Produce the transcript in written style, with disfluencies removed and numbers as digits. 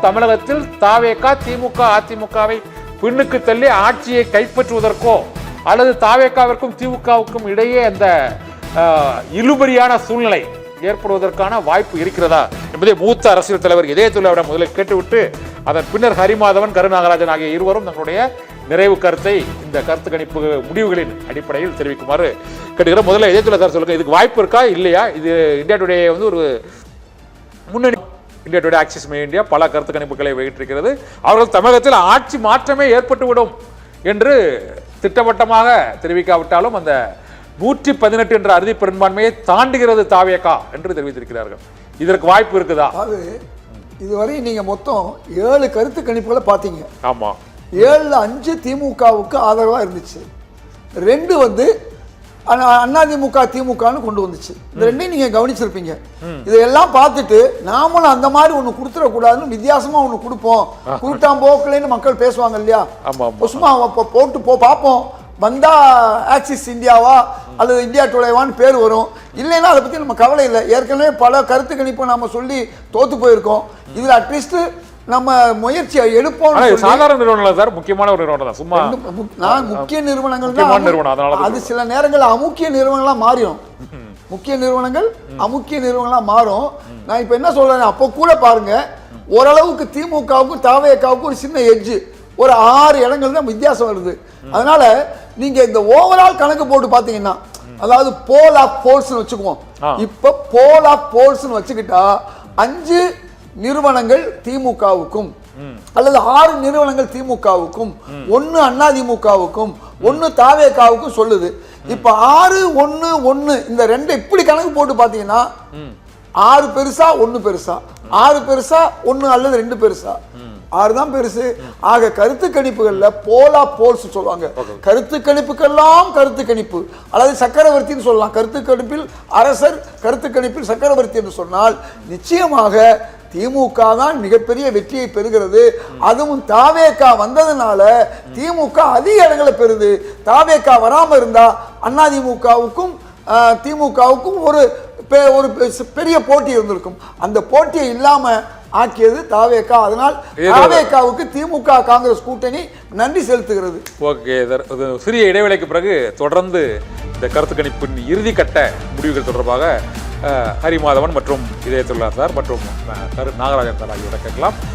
தமிழகத்தில் தாவேகா திமுக அதிமுகவை பின்னுக்கு தள்ளி ஆட்சியை கைப்பற்றுவதற்கோ அல்லது தாவேகாவிற்கும் திமுகவுக்கும் இடையே அந்த இழுபறியான சூழ்நிலை ஏற்படுவதற்கான வாய்ப்பு இருக்கிறதா என்பதை மூத்த அரசியல் தலைவர் இதயத்துல்லாவிடம் முதலில் கேட்டுவிட்டு அதன் பின்னர் ஹரிமாதவன் கருநாகராஜன் ஆகிய இருவரும் தங்களுடைய நிறைவு கருத்தை இந்த கருத்து கணிப்பு முடிவுகளின் அடிப்படையில் தெரிவிக்குமாறு கேட்டுக்கிறேன். முதல்ல இதயத்துல்லா சார் சொல்லுங்க, இதுக்கு வாய்ப்பு இருக்கா இல்லையா? இது இந்தியா டுடே ஒரு முன்னணி இந்தியா டுடே ஆக்சிஸ் இந்தியா பல கருத்து கணிப்புகளை வெளியிட்டிருக்கிறது. அவர்கள் தமிழகத்தில் ஆட்சி மாற்றமே ஏற்பட்டுவிடும் என்று திட்டவட்டமாக தெரிவிக்காவிட்டாலும் அந்த 118 என்ற அறுதி பெரும்பான்மையை தாண்டுகிறது தாவேகா என்று தெரிவித்திருக்கிறார்கள். இதற்கு வாய்ப்பு இருக்குதா? அது இதுவரை நீங்க மொத்தம் 7 கருத்து கணிப்புகளை பார்த்தீங்க. ஆமா, 7ல் 5 திமுகவுக்கு ஆதரவா இருந்துச்சு, 2 அதிமுக திமுகன்னு கொண்டு வந்துச்சு. இந்த ரெண்டையும் நீங்க கவனிச்சிருப்பீங்க. இதெல்லாம் பார்த்துட்டு நாமளும் அந்த மாதிரி ஒண்ணு கொடுத்துடக்கூடாதுன்னு வித்தியாசமா ஒண்ணு கொடுப்போம், குருட்டாம் போக்கலன்னு மக்கள் பேசுவாங்க இல்லையா? சும்மா போட்டு பார்ப்போம், வந்தா ஆக்சிஸ் இந்தியாவா அல்லது இந்தியா டுடேவான்னு பேர் வரும், இல்லைன்னா அதை பத்தி நம்ம கவலை இல்லை. ஏற்கனவே பல கருத்து கணிப்பை நாம சொல்லி தோத்து போயிருக்கோம். இதுல அட்லீஸ்ட் நம்ம முயற்சியை எடுப்போம். சாதாரண நிறுவனம் சார், முக்கியமான ஒரு நிறுவனம் தான். சும்மா நான் முக்கிய நிறுவனங்கள் தான், அது சில நேரங்கள் அமுக்கிய நிறுவனங்களா மாறிடும். முக்கிய நிறுவனங்கள் அமுக்கிய நிறுவனங்களா மாறும். நான் இப்ப என்ன சொல்றேன், அப்போ கூட பாருங்க, ஓரளவுக்கு திமுகவுக்கும் தாவேகாவுக்கும் ஒரு சின்ன எட்ஜ், ஒரு 6 இடங்கள் தான் வித்தியாசம் வருது. அதனால நீங்க இந்த ஓவரால் கணக்கு போட்டு பாத்தீங்கன்னா, அதாவது போல் ஆஃப் போல்ஸ் வச்சுக்குவோம். இப்ப போல் ஆஃப் போல்ஸ் வச்சுக்கிட்டா 5 நிறுவனங்கள் திமுகவுக்கும் அல்லது 6 நிறுவனங்கள் திமுகவுக்கும், 1 அதிமுகவுக்கும், 1 தாவேகாவுக்கும் சொல்லுது. இப்ப 6, 1, 1 இந்த 2 இப்படி கணக்கு போட்டு பாத்தீங்கன்னா 6 பெருசா 1 பெருசா, 6 பெருசா 1 அல்லது 2 பெருசா, 6 தான் பெருசு. ஆக கருத்து கணிப்புகள்ல போலா போல்ஸ் சொல்லுவாங்க. கருத்து கணிப்புக்கெல்லாம் கருத்து கணிப்பு அல்லது சக்கரவர்த்தின்னு சொல்லலாம். கருத்து கணிப்பில் அரசர், கருத்து கணிப்பில் சக்கரவர்த்தி என்று சொன்னால் நிச்சயமாக திமுக தான் மிகப்பெரிய வெற்றியை பெறுகிறது. அதுவும் தாவேகா வந்ததுனால திமுக அதிக இடங்களை பெறுது. தாவேகா வராம இருந்தா அதிமுகவுக்கும் திமுகவுக்கும் ஒரு பெரிய போட்டி இருந்திருக்கும். அந்த போட்டியை இல்லாம ஆக்கியது தாவேகா. அதனால் தாவேகாவுக்கு திமுக காங்கிரஸ் கூட்டணி நன்றி செலுத்துகிறது. ஓகே, சிறிய இடைவேளைக்கு பிறகு தொடர்ந்து இந்த கருத்து கணிப்பின் இறுதி கட்ட முடிவுகள் தொடர்பாக ஹரிமாதவன் மற்றும் இதயத்துல்லா சார் மற்றும் நாகராஜன் சார் ஆகியோரை கேட்கலாம்.